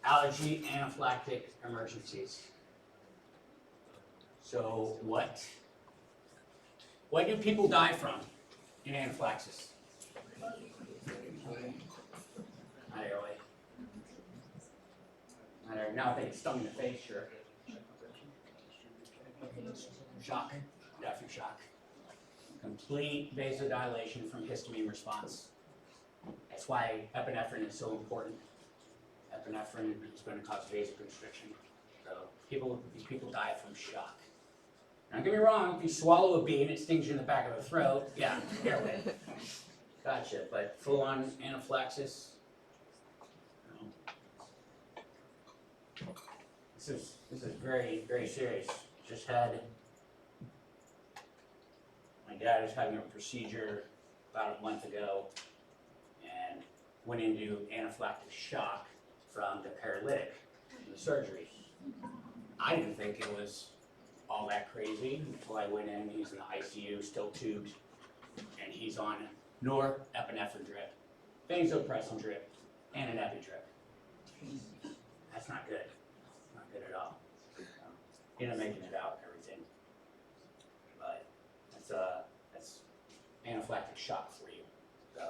allergy anaphylactic emergencies. So what do people die from in anaphylaxis? Not airway. Not airway. Now if they get stung in the face, sure. Shock, death from shock. Complete vasodilation from histamine response. That's why epinephrine is so important. Epinephrine is going to cause vasoconstriction. So these people die from shock. Don't get me wrong, if you swallow a bee and it stings you in the back of the throat, yeah, airway. Gotcha, but full-on anaphylaxis, this is very, very serious. Just had, my dad was having a procedure about a month ago and went into anaphylactic shock from the paralytic from the surgery. I didn't think it was all that crazy until I went in. He's in the ICU, still tubed, and he's on norepinephrine drip, vasopressin drip, and an epi drip. That's not good. Not good at all. Ended up making it out and everything, but that's anaphylactic shock for you. So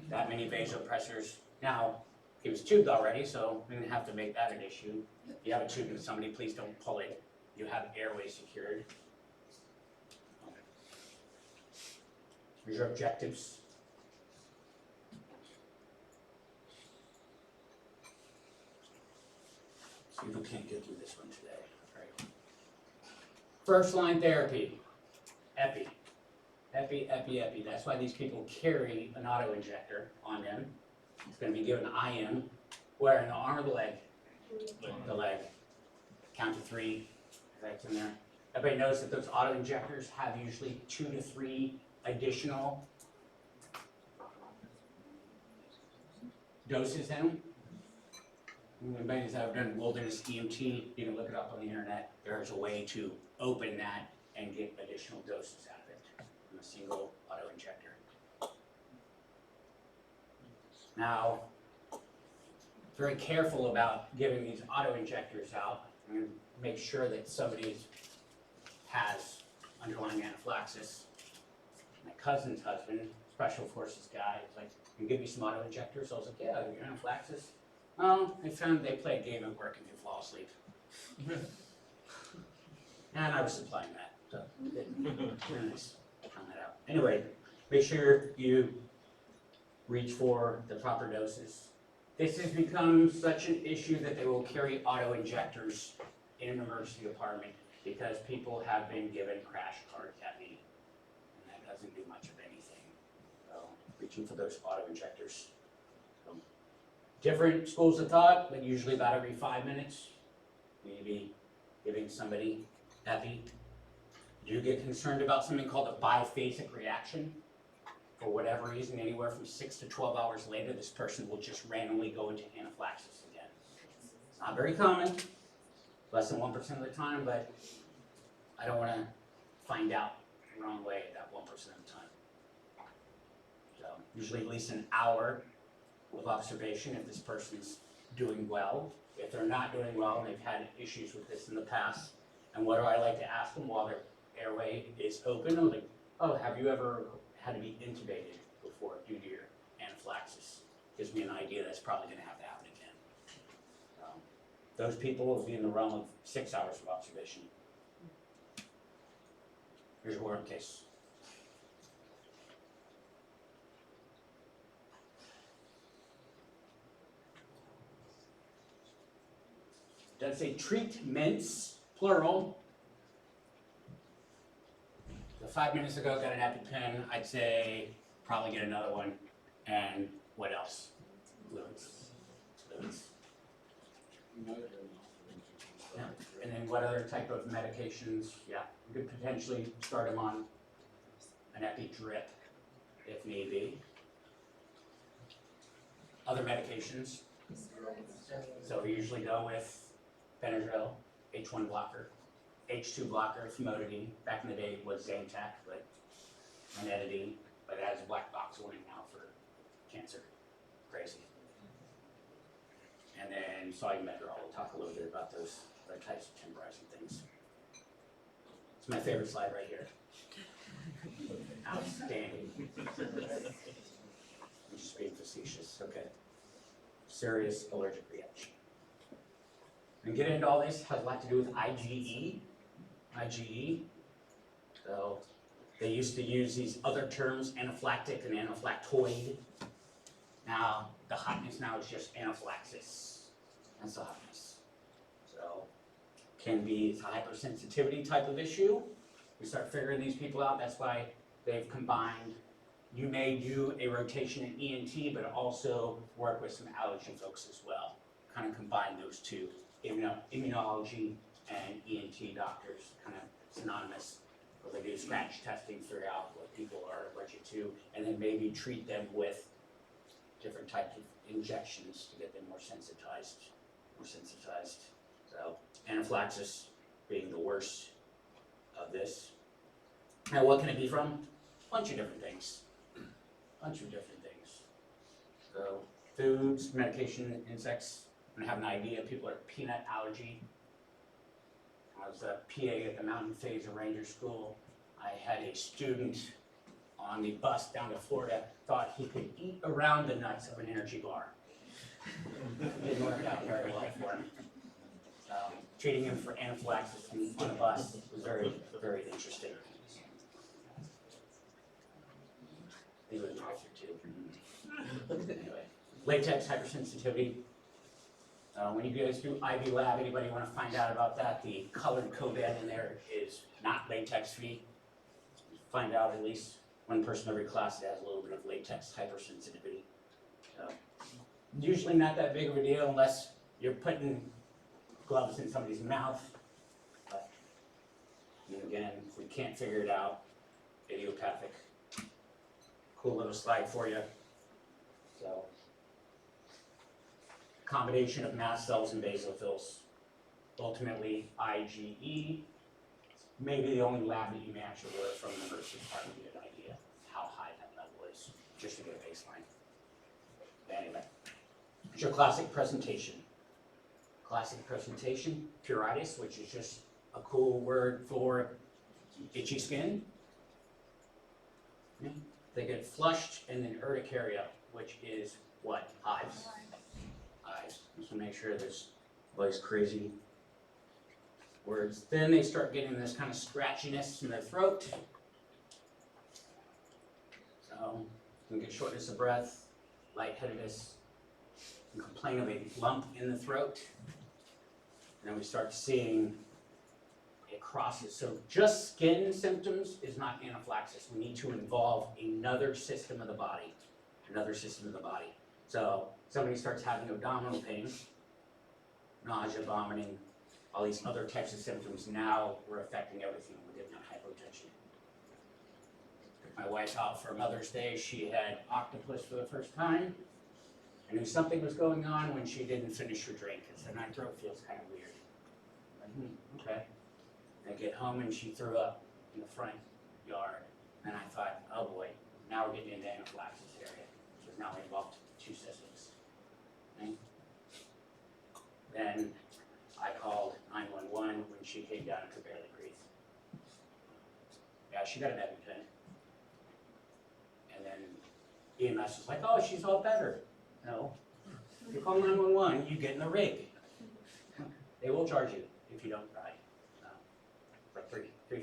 that many vasopressors. Now he was tubed already, so we didn't have to make that an issue. If you have a tube with somebody, please don't pull it. You have airway secured. Here's your objectives. See if we can't get through this one today. All right. First line therapy, epi. Epi, epi, epi. That's why these people carry an auto injector on them. It's going to be given IM. Where, in the arm or the leg? The leg. Count to 3. That's in there. Everybody knows that those auto injectors have usually 2 to 3 additional doses in them. Anybody who's ever done wilderness EMT, you can look it up on the internet. There's a way to open that and get additional doses out of it from a single auto injector. Now, very careful about giving these auto injectors out. I'm going to make sure that somebody has underlying anaphylaxis. My cousin's husband, special forces guy, was like, "Can you give me some auto injectors?" I was like, "Yeah, your anaphylaxis." I found they play a game at work and you fall asleep. And I was supplying that, so very nice. Found that out. Anyway, make sure you reach for the proper doses. This has become such an issue that they will carry auto injectors in an emergency department because people have been given crash card ketamine, and that doesn't do much of anything. So, reaching for those auto injectors. Different schools of thought, but usually about every 5 minutes, maybe giving somebody epi. Do get concerned about something called a biphasic reaction. For whatever reason, anywhere from 6 to 12 hours later, this person will just randomly go into anaphylaxis again. It's not very common, less than 1% of the time, but I don't want to find out the wrong way that 1% of the time. So usually at least an hour of observation if this person's doing well. If they're not doing well and they've had issues with this in the past, and what do I like to ask them while their airway is open? I'm like, "Oh, have you ever had to be intubated before due to your anaphylaxis?" Gives me an idea that's probably going to have to happen again. Those people will be in the realm of 6 hours of observation. Here's your worst case. Does say treatments, plural. So 5 minutes ago, got an EpiPen. I'd say probably get another one. And what else? Fluids. Yeah. And then what other type of medications? Yeah, you could potentially start them on an epi drip if need be. Other medications. So we usually go with Benadryl, H1 blocker, H2 blocker, famotidine. Back in the day it was Zantac, but ranitidine, but it has a black box warning now for cancer. Crazy. And then saw EMED, we'll talk a little bit about those other types of temporizing things. It's my favorite slide right here. Outstanding. I'm just being facetious, okay. Serious allergic reaction. And getting into all this has a lot to do with IgE. IgE. So they used to use these other terms, anaphylactic and anaphylactoid. Now, the hotness now is just anaphylaxis. That's the hotness. So, can be it's a hypersensitivity type of issue. We start figuring these people out. That's why they've combined. You may do a rotation in ENT, but also work with some allergy folks as well. Kind of combine those two, immunology and ENT doctors, kind of synonymous. Where they do scratch testing, figure out what people are allergic to, and then maybe treat them with different types of injections to get them more sensitized. So anaphylaxis being the worst of this. Now what can it be from? A bunch of different things. So foods, medication, insects. I'm gonna have an idea. People are peanut allergy. I was a PA at the Mountain Phase Ranger School. I had a student on the bus down to Florida thought he could eat around the nuts of an energy bar. Didn't work out very well for him. Treating him for anaphylaxis on the bus was very, very interesting. He was an officer too. Anyway, latex hypersensitivity. When you guys do IV lab, anybody want to find out about that? The colored coded in there is not latex free. Find out at least one person every class that has a little bit of latex hypersensitivity. Usually not that big of a deal unless you're putting gloves in somebody's mouth. But again, if we can't figure it out, idiopathic. Cool little slide for you. So, combination of mast cells and basophils. Ultimately, IgE. Maybe the only lab that you may actually learn from the nurse's department to get an idea how high that level is, just to get a baseline. Anyway, it's your classic presentation. Pruritus, which is just a cool word for itchy skin. They get flushed, and then urticaria, which is what? Hives. Just to make sure there's all these crazy words. Then they start getting this kind of scratchiness in their throat. So you can get shortness of breath, lightheadedness, and complain of a lump in the throat. And then we start seeing it crosses. So just skin symptoms is not anaphylaxis. We need to involve another system of the body. So somebody starts having abdominal pain, nausea, vomiting, all these other types of symptoms. Now we're affecting everything. We're getting hypotension. Took my wife out for Mother's Day. She had octopus for the first time. I knew something was going on when she didn't finish her drink. And said, my throat feels kind of weird. Okay. And I get home and she threw up in the front yard. And I thought, oh boy, now we're getting into anaphylaxis area. Because now we involved two systems. Okay. Then I called 911 when she came down and could barely breathe. Yeah, she got an EpiPen. And then EMS was like, oh, she's all better. No. You call 911, you get in the rig. They will charge you if you don't die. For $300-$400.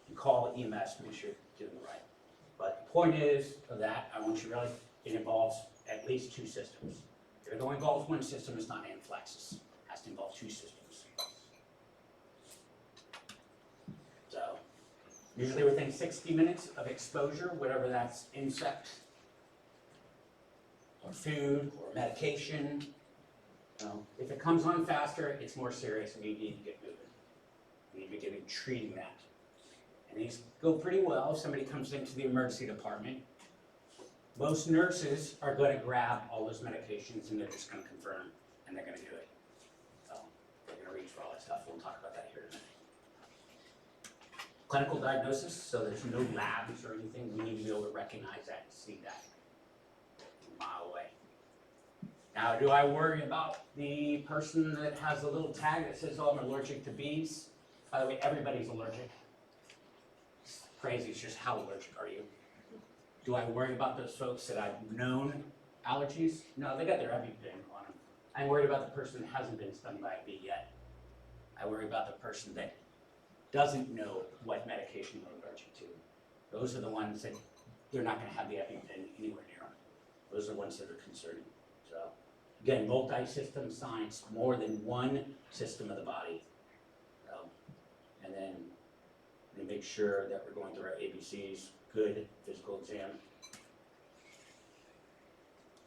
You call EMS, make sure you're doing the right. But the point is of that, I want you to realize it involves at least two systems. If it only involves one system, it's not anaphylaxis. It has to involve two systems. So, usually within 60 minutes of exposure, whatever that's insect, or food, or medication, if it comes on faster, it's more serious and you need to get moving. You need to begin treating that. And these go pretty well if somebody comes into the emergency department. Most nurses are going to grab all those medications and they're just going to confirm and they're going to do it. So they're going to reach for all that stuff. We'll talk about that here in a minute. Clinical diagnosis, so there's no labs or anything. We need to be able to recognize that and see that a mile away. Now, do I worry about the person that has a little tag that says, oh, I'm allergic to bees? By the way, everybody's allergic. It's crazy, it's just how allergic are you? Do I worry about those folks that I've known allergies? No, they got their EpiPen on them. I'm worried about the person that hasn't been stung by a bee yet. I worry about the person that doesn't know what medication they're allergic to. Those are the ones that they're not gonna have the EpiPen anywhere near them. Those are the ones that are concerning. So, again, multi-system science, more than one system of the body. And then we make sure that we're going through our ABCs, good physical exam.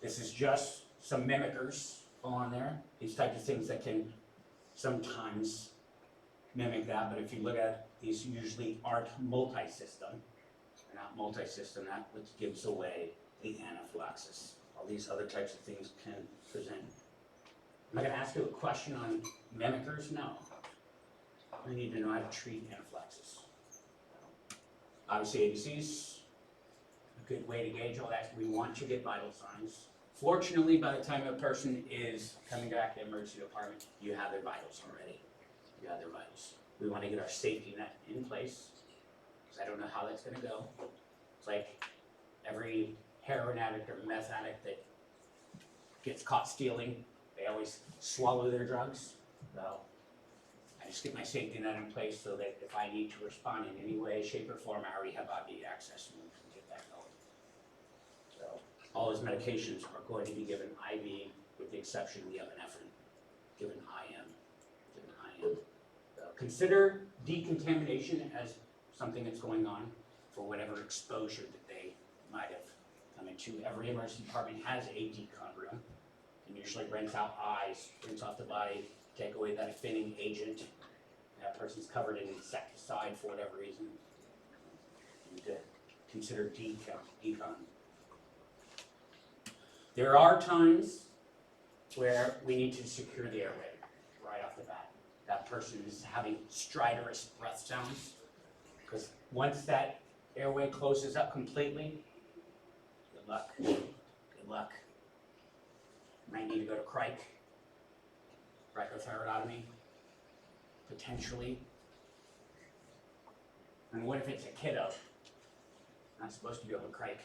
This is just some mimickers on there. These types of things that can sometimes mimic that, but if you look at these, usually aren't multi-system. They're not multi-system, that which gives away the anaphylaxis. All these other types of things can present. Am I gonna ask you a question on mimickers? No. We need to know how to treat anaphylaxis. Obviously, ABCs, a good way to gauge all that. We want to get vital signs. Fortunately, by the time a person is coming back to the emergency department, you have their vitals already. You have their vitals. We want to get our safety net in place, because I don't know how that's going to go. It's like every heroin addict or meth addict that gets caught stealing, they always swallow their drugs. So I just get my safety net in place so that if I need to respond in any way, shape, or form, I already have IV access and we can get that going. So all those medications are going to be given IV with the exception of the epinephrine, given IM. So consider decontamination as something that's going on for whatever exposure that they might have come into. Every emergency department has a decon room and usually rinse out eyes, rinse off the body, take away that offending agent. That person's covered in insecticide for whatever reason. You need to consider decon. There are times where we need to secure the airway right off the bat. That person is having stridorous breath sounds, because once that airway closes up completely, good luck. Good luck. Might need to go to crike, brachothyroidotomy, potentially. And what if it's a kiddo? Not supposed to be able to crike.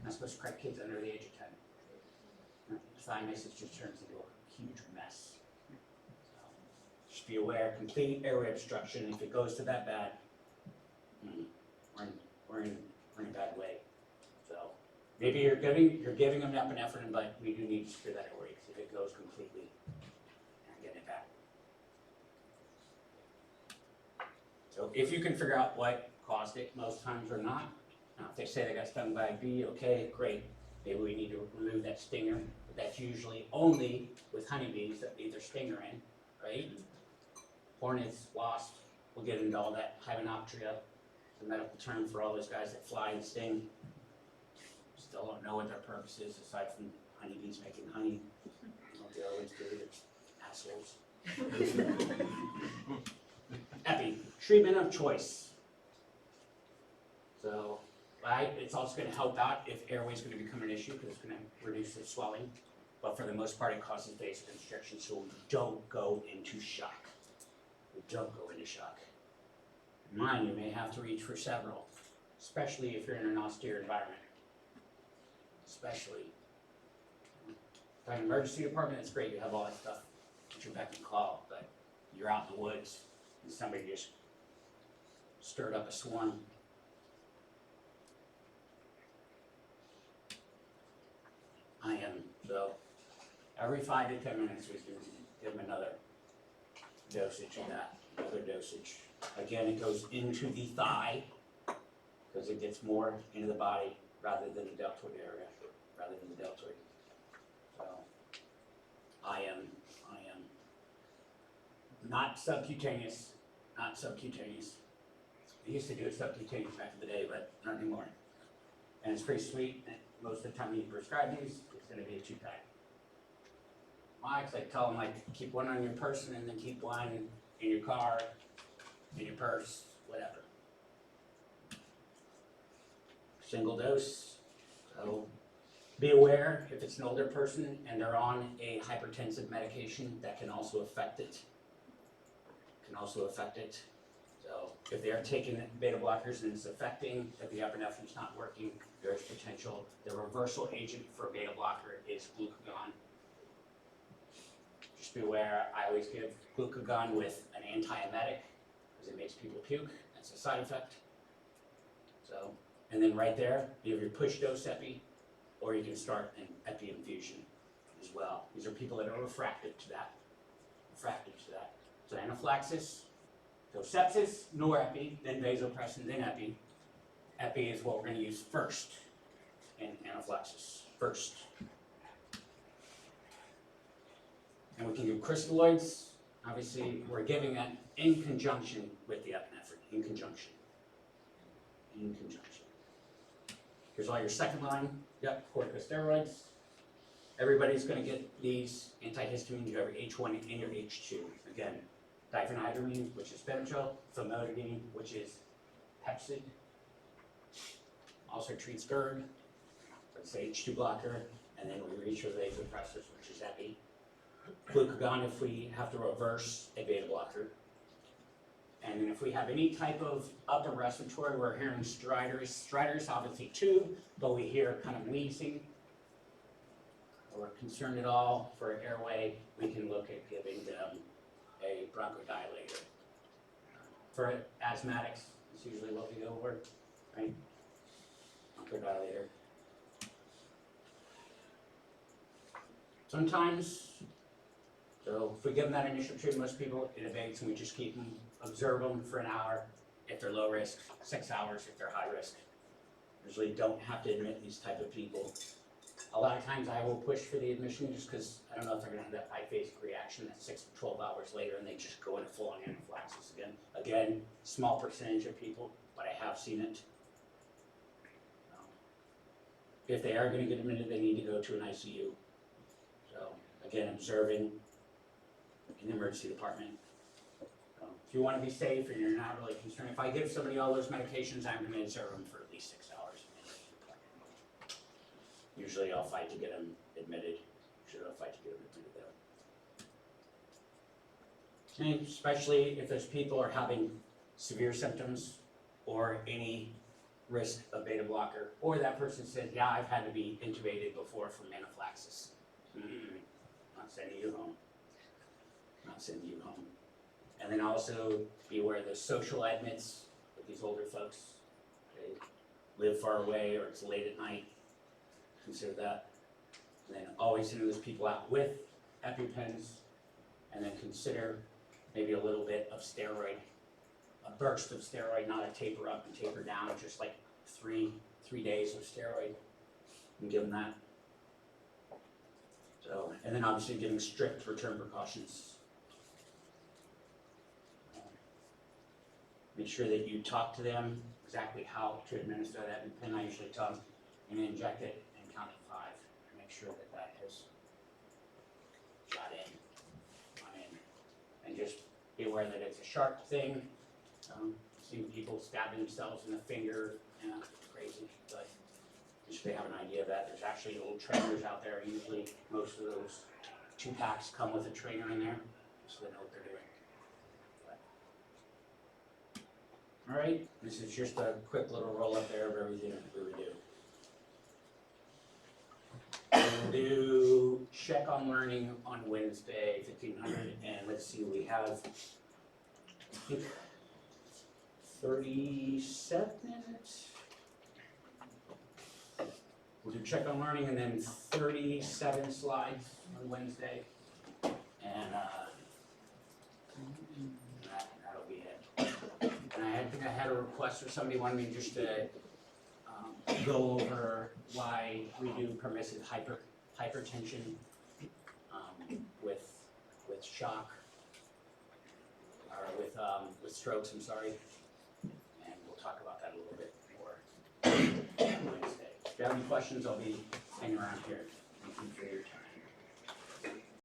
Not supposed to crike kids under the age of 10. Thymus just turns into a huge mess. So just be aware, complete airway obstruction. If it goes to that bad, we're in a bad way. So maybe you're giving them epinephrine, but we do need to secure that airway because if it goes completely, you're getting it back. So if you can figure out what caused it, most times or not. Now, if they say they got stung by a bee, okay, great. Maybe we need to remove that stinger. But that's usually only with honeybees that leave their stinger in, right? Hornets, wasps, we'll get into all that. Hymenoptera, the medical term for all those guys that fly and sting. Still don't know what their purpose is aside from honeybees making honey. What they always do, they're assholes. Epi, treatment of choice. So, right, it's also going to help out if airway is going to become an issue because it's going to reduce the swelling. But for the most part, it causes vasoconstriction, so we don't go into shock. We don't go into shock. In mine, you may have to reach for several, especially if you're in an austere environment. Especially. In an emergency department, it's great. You have all that stuff at your beck and call, but you're out in the woods and somebody just stirred up a swarm. So every 5 to 10 minutes, we can give them another dosage of that, another dosage. Again, it goes into the thigh because it gets more into the body rather than the deltoid area, So I am not subcutaneous, They used to do it subcutaneous back in the day, but not anymore. And it's pretty sweet. Most of the time you prescribe these, it's going to be a 2-pack. Why? Because I tell them, like, keep one on your person and then keep one in your car, in your purse, whatever. Single dose. So Be aware if it's an older person and they're on a hypertensive medication, that can also affect it. So if they are taking beta blockers and it's affecting, if the epinephrine's not working, there is potential. The reversal agent for a beta blocker is glucagon. Just be aware, I always give glucagon with an antiemetic because it makes people puke. That's a side effect. So, and then right there, you have your push dose epi, or you can start an epi infusion as well. These are people that are refractive to that. So anaphylaxis, so sepsis, norepi, then vasopressin, then epi. Epi is what we're going to use first in anaphylaxis, first. And we can do crystalloids. Obviously, we're giving that in conjunction with the epinephrine, in conjunction. Here's all your second line. Yep, corticosteroids. Everybody's going to get these antihistamines. You have your H1 and your H2. Again, diphenhydramine, which is Benadryl, famotidine, which is Pepsid. Also treats GERD, it's the H2 blocker, and then we reach for the vasopressors, which is epi. Glucagon if we have to reverse a beta blocker. And then if we have any type of upper respiratory, we're hearing striders. Striders obviously tube, but we hear kind of wheezing. Or we're concerned at all for airway, we can look at giving them a bronchodilator. For asthmatics, it's usually what we go over, right? Bronchodilator. Sometimes, so if we give them that initial treatment, most people it abates and we just keep them, observe them for an hour if they're low risk, 6 hours if they're high risk. Usually don't have to admit these type of people. A lot of times I will push for the admission just because I don't know if they're going to have that biphasic reaction that's 6 to 12 hours later and they just go into full-on anaphylaxis again. Again, small percentage of people, but I have seen it. If they are going to get admitted, they need to go to an ICU. So again, observing in the emergency department. If you want to be safe and you're not really concerned, if I give somebody all those medications, I'm going to observe them for at least 6 hours. Usually I'll fight to get them admitted. And especially if those people are having severe symptoms or any risk of beta blocker, or that person said, yeah, I've had to be intubated before from anaphylaxis. Not sending you home. And then also be aware of the social admits with these older folks. They live far away or it's late at night. Consider that. And then always send those people out with EpiPens, and then consider maybe a little bit of steroid, a burst of steroid, not a taper up and taper down, just like three days of steroid, and give them that. So, and then obviously giving strict return precautions. Make sure that you talk to them exactly how to administer that EpiPen. I usually tell them, and inject it and count to 5. And make sure that that has got in. And just be aware that it's a sharp thing. Seen people stabbing themselves in the finger, crazy, but just so they have an idea of that. There's actually old trainers out there. Usually most of those 2-packs come with a trainer in there, so they know what they're doing. All right, this is just a quick little roll up there of everything that we would do. We'll do check on learning on Wednesday, 1500, and let's see, we have, I think, 37 minutes. We'll do check on learning and then 37 slides on Wednesday, and that'll be it. And I think I had a request or somebody wanted me just to go over why we do permissive hypertension with shock, or with strokes, I'm sorry. And we'll talk about that a little bit more on Wednesday. If you have any questions, I'll be hanging around here. Thank you for your time.